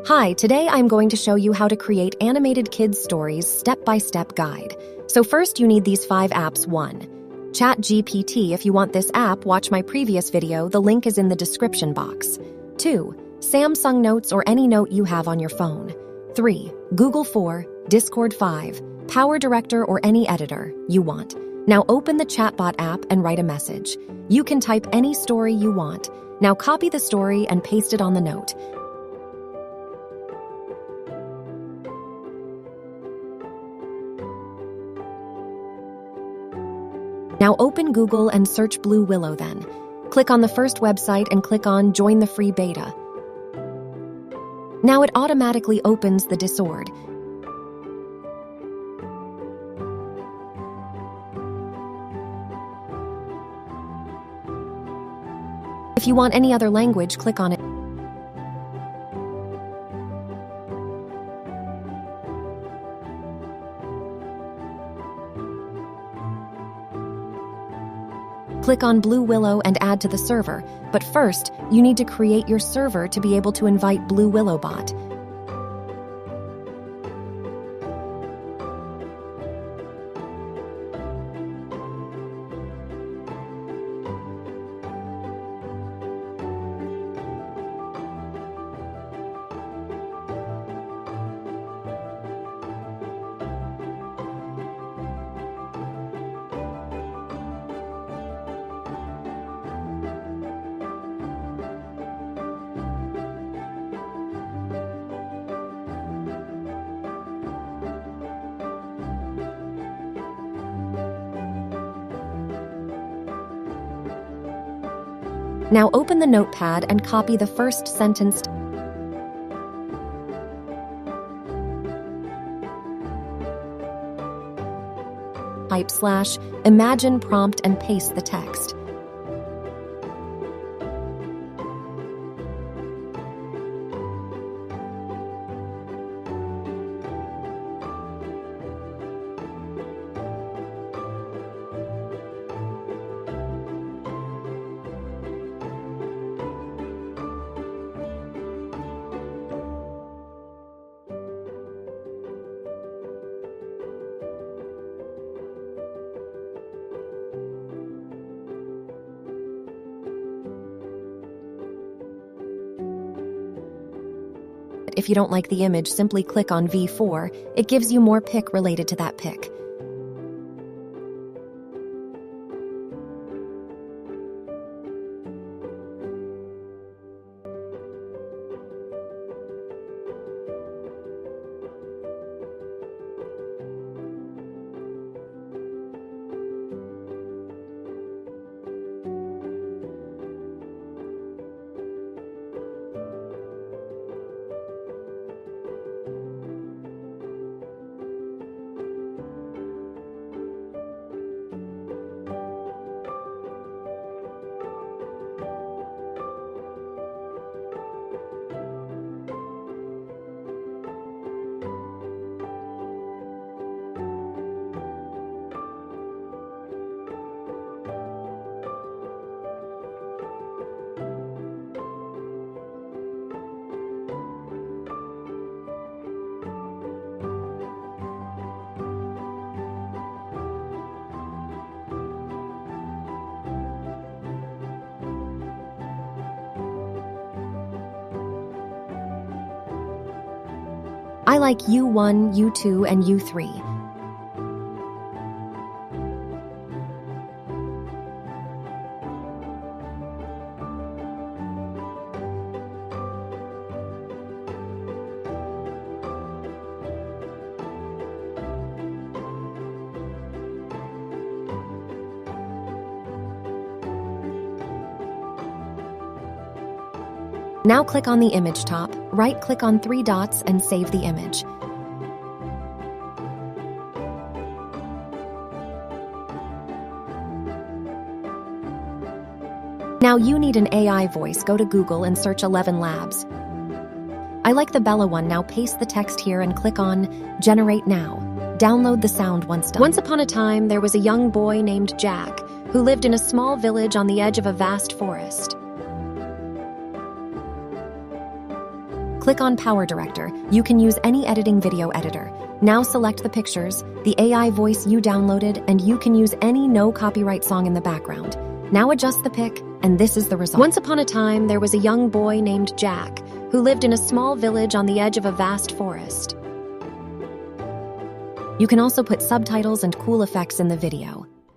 Hi, today I'm going to show you how to create animated kids stories step-by-step guide. So first you need these 5 apps. 1. ChatGPT. If you want this app, watch my previous video, the link is in the description box. 2. Samsung Notes or any note you have on your phone. 3. Google. 4. Discord. 5. Power Director or any editor you want. Now open the chatbot app and write a message. You can type any story you want. Now copy the story and paste it on the note. Now open Google and search Blue Willow then. Click on the first website and click on Join the free beta. Now it automatically opens the Discord. If you want any other language, click on it. Click on Blue Willow and add to the server, but first, you need to create your server to be able to invite Blue Willow bot. Now open the notepad and copy the first sentence. Type /imagine prompt and paste the text. If you don't like the image, simply click on V4. It gives you more pic related to that pic. I like U1, U2, and U3. Now click on the image top, right-click on 3 dots and save the image. Now you need an AI voice. Go to Google and search 11 Labs. I like the Bella one. Now paste the text here and click on Generate Now. Download the sound once done. Once upon a time, there was a young boy named Jack who lived in a small village on the edge of a vast forest. Click on Power Director. You can use any editing video editor. Now select the pictures, the AI voice you downloaded, and you can use any no copyright song in the background. Now adjust the pic, and this is the result. Once upon a time, there was a young boy named Jack who lived in a small village on the edge of a vast forest. You can also put subtitles and cool effects in the video.